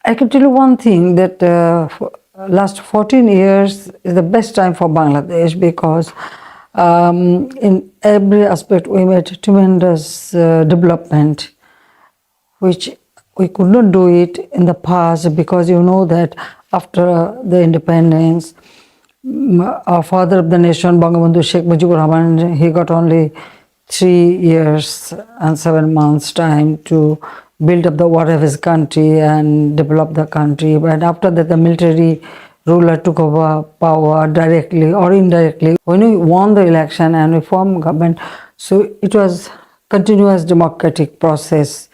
I can tell you one thing that last 14 years is the best time for Bangladesh because in every aspect we made tremendous development, which we could not do it in the past because you know that after the independence, our father of the nation, Bangabandhu Sheikh Mujibur Rahman, he got only 3 years and 7 months time to build up the water of his country and develop the country. But after that, the military ruler took over power directly or indirectly. When we won the election and we formed government, so it was continuous democratic process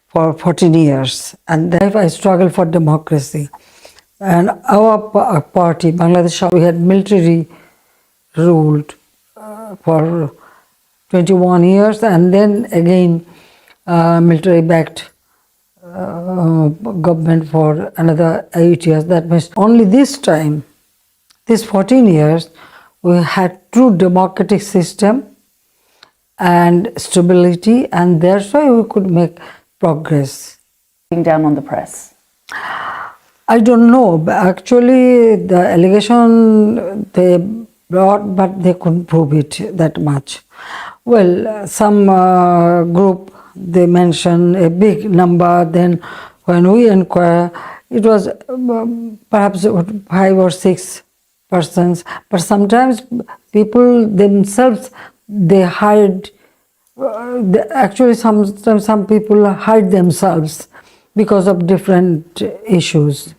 for 14 years. And then I struggled for democracy. And our party, Bangladesh, we had military ruled for 21 years and then again military-backed government for another 8 years. That means only this time, this 14 years, we had true democratic system and stability, and that's why we could make progress. Down on the press? I don't know. Actually, the allegation they brought, but they couldn't prove it that much. Well, some group, they mentioned a big number. Then when we inquire, it was perhaps 5 or 6 persons. But sometimes people themselves, they hide. Actually, sometimes some people hide themselves because of different issues.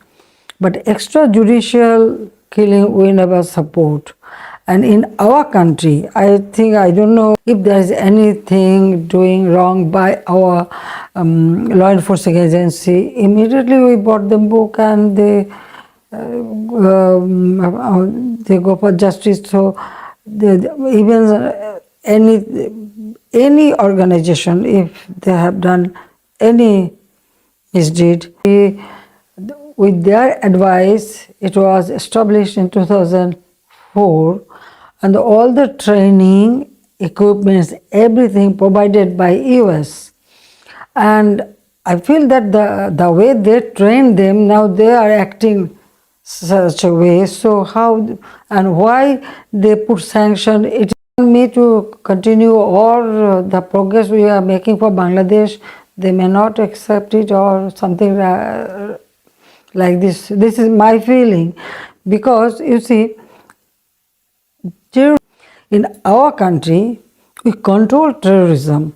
But extrajudicial killing we never support. And in our country, I don't know if there is anything doing wrong by our law enforcement agency. Immediately we bought them book and they go for justice. So even any organization, if they have done any misdeed, with their advice, it was established in 2004, and all the training, equipments, everything provided by US. And I feel that the way they trained them, now they are acting such a way. So how and why they put sanction? It is me to continue or the progress we are making for Bangladesh, they may not accept it or something like this. This is my feeling, because you see, in our country, we control terrorism,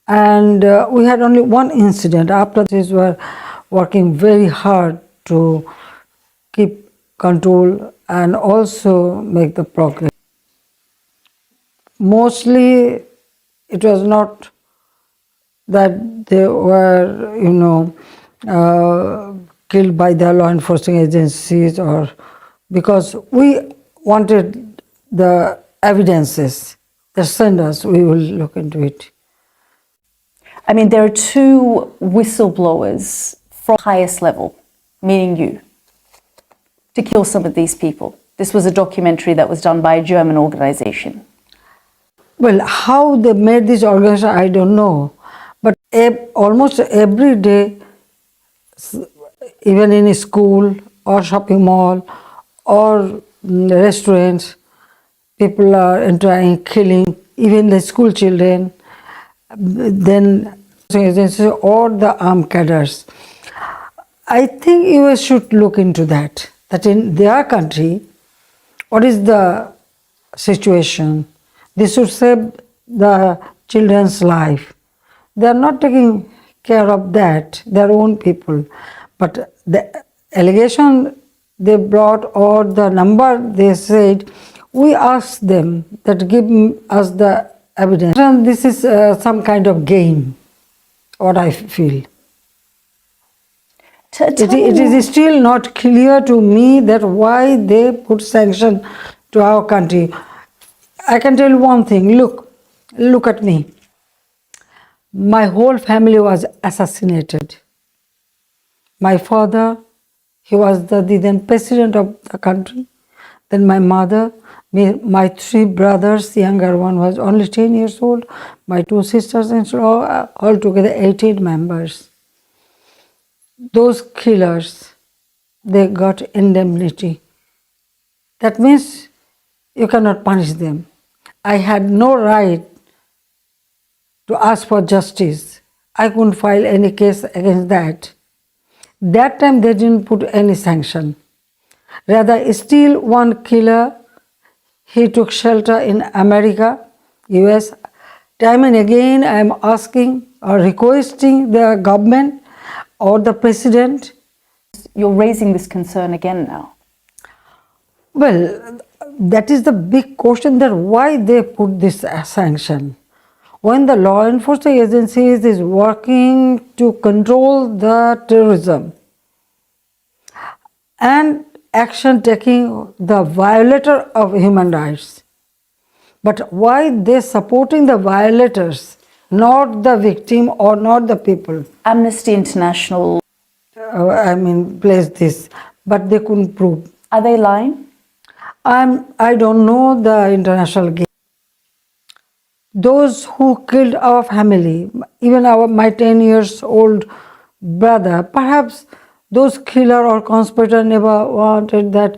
and we had only one incident. After this, we were working very hard to keep control and also make the progress. Mostly, it was not that they were, killed by the law enforcement agencies, or because we wanted the evidences. They send us, we will look into it. I mean, there are 2 whistleblowers from the highest level, meaning you, to kill some of these people. This was a documentary that was done by a German organization. Well, how they made this organization, I don't know. But almost every day, even in a school or shopping mall or restaurants, people are entering, killing, even the school children, then or the armed cadres. I think US should look into that in their country, what is the situation? They should save the children's life. They are not taking care of that, their own people. But the allegation they brought or the number they said, we asked them that give us the evidence. And this is some kind of game, what I feel. It is still not clear to me that why they put sanction to our country. I can tell you one thing, look at me. My whole family was assassinated. My father, he was the then president of the country. Then my mother, my 3 brothers, younger one was only 10 years old, my 2 sisters, and all together 18 members. those killers, they got indemnity. That means you cannot punish them. I had no right to ask for justice. I couldn't file any case against that. That time they didn't put any sanction. Rather, still one killer, he took shelter in America, US. Time and again I am asking or requesting the government or the president. You're raising this concern again now. Well, that is the big question, that why they put this sanction. When the law enforcement agencies is working to control the terrorism and action taking the violator of human rights. But why they supporting the violators, not the victim or not the people? Amnesty International, Placed this, but they couldn't prove. are they lying? I don't know the international game. Those who killed our family, even my 10 years old brother, perhaps those killer or conspirator never wanted that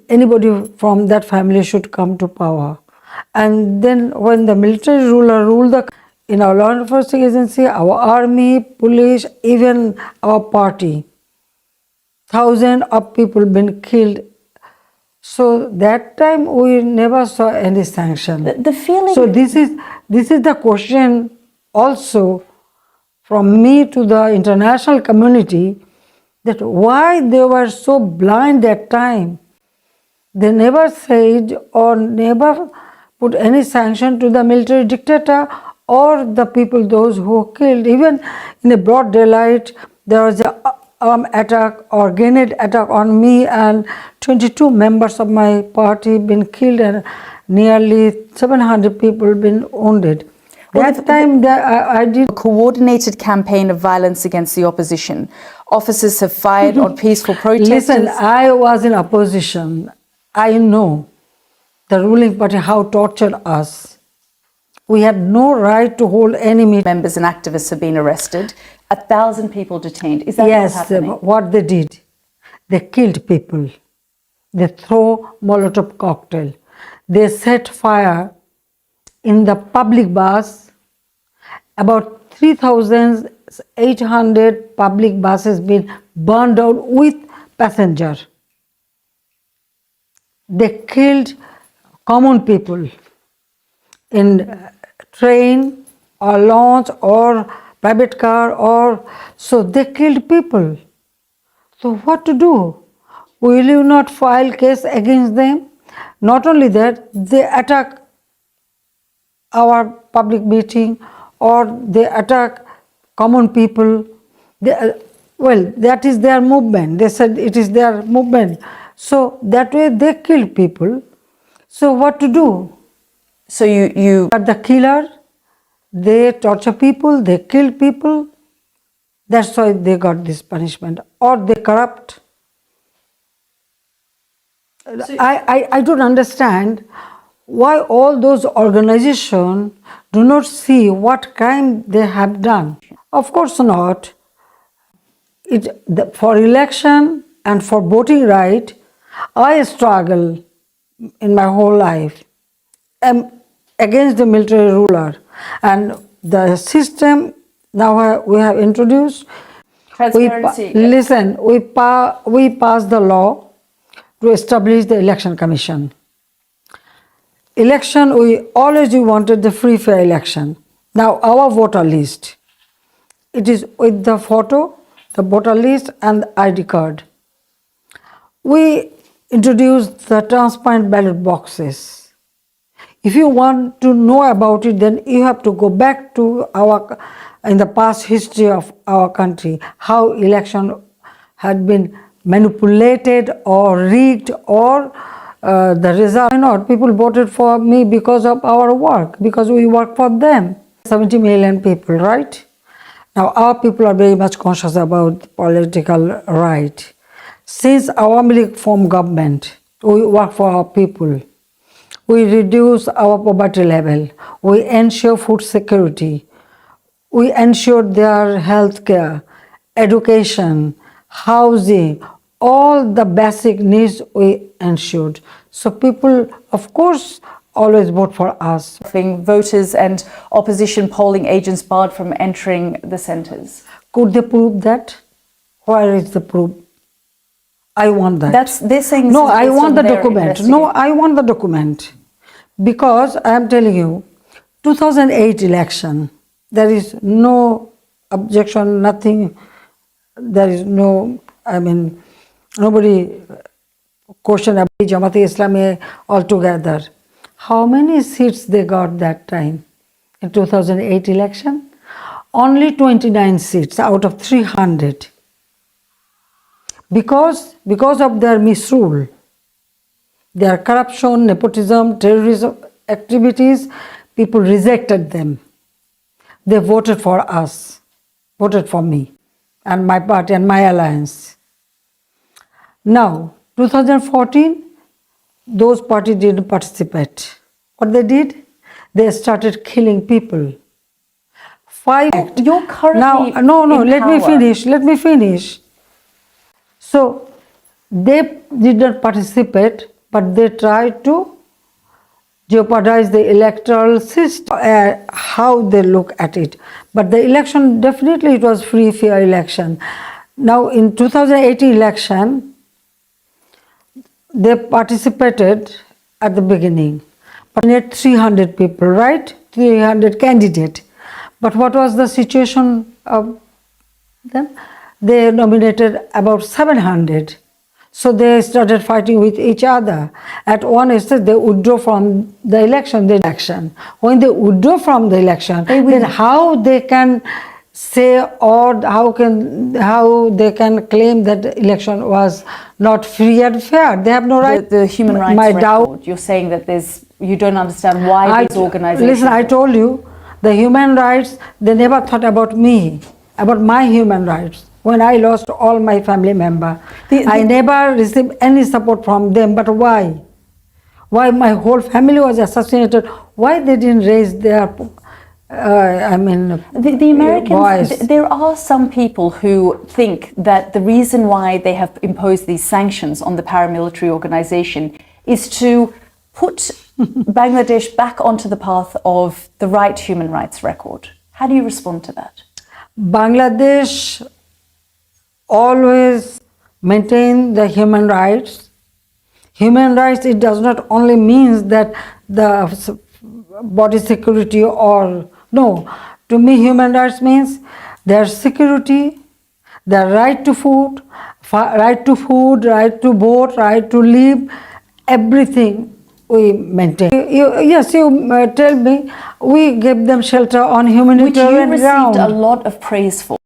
anybody from that family should come to power. And then when the military ruler ruled in our law enforcement agency, our army, police, even our party, thousands of people been killed. So that time we never saw any sanction. The feeling. So this is the question also from me to the international community, that why they were so blind that time. They never said or never put any sanction to the military dictator or the people, those who killed. Even in a broad daylight, there was a armed attack or grenade attack on me, and 22 members of my party been killed and nearly 700 people been wounded. That time I did a coordinated campaign of violence against the opposition. Officers have fired on peaceful protesters. Listen, I was in opposition. I know the ruling party how tortured us. We had no right to hold any meeting. Members and activists have been arrested. 1,000 people detained. Is that Yes, what's happening? what they did, they killed people. They throw Molotov cocktail. They set fire in the public bus. About 3,800 public buses been burned out with passenger. They killed common people in train or launch or private car, or so they killed people. So what to do? Will you not file case against them? Not only that, they attack our public meeting or they attack common people. That is their movement. They said it is their movement. So that way they kill people. So what to do? So you Are the killer? They torture people, they kill people. That's why they got this punishment. Or they corrupt. I don't understand why all those organizations do not see what crime they have done. Of course not. For election and for voting right, I struggle in my whole life against the military ruler, and the system now we have introduced. transparency. We passed the law to establish the election commission. Election, we always wanted the free fair election. Now our voter list, it is with the photo, the voter list and the ID card. We introduced the transparent ballot boxes. If you want to know about it, then you have to go back to in the past history of our country, how election had been manipulated or rigged, or the result. Why not? People voted for me because of our work, because we work for them. 70 million people, right? Now our people are very much conscious about political right. Since Awami League formed government, we work for our people. We reduce our poverty level. We ensure food security. We ensure their health care. education, housing, all the basic needs we ensured. So people, of course, always vote for us. Voters and opposition polling agents barred from entering the centres. Could they prove that? Where is the proof? I want that. They're saying no, this is I based want on the their document. investigation. No, I want the document. Because I am telling you, 2008 election, there is no objection, nothing, there is no, nobody question about Jamaat-e-Islami altogether. How many seats they got that time in 2008 election? Only 29 seats out of 300. Because of their misrule, their corruption, nepotism, terrorism activities, people rejected them. They voted for us, voted for me and my party and my alliance. Now, 2014, those parties didn't participate. What they did? They started killing people. You're currently now, no, in let me power. finish. So, they did not participate, but they tried to jeopardize the electoral system, how they look at it. But the election, definitely it was free, fair election. Now, in 2018 election, they participated at the beginning, but net 300 people, right? 300 candidates. But what was the situation of them? They nominated about 700. So they started fighting with each other. At one stage, they withdrew from the election. When they withdraw from the election, then how they can say, or how they can claim that the election was not free and fair? They have no right. The human rights My record, doubt. you're saying that you don't understand why these organizations... Listen, I told you, the human rights, they never thought about me, about my human rights. When I lost all my family members, I never received any support from them. But why? Why my whole family was assassinated? Why they didn't raise their, The Americans, voice? there are some people who think that the reason why they have imposed these sanctions on the paramilitary organization is to put Bangladesh back onto the path of the right human rights record. How do you respond to that? Bangladesh always maintain the human rights. Human rights, it does not only mean that the body security or, no. To me, human rights means their security, their right to food, right to vote, right to live, everything we maintain. You tell me, we gave them shelter on humanitarian ground. Which you received a lot of praise for.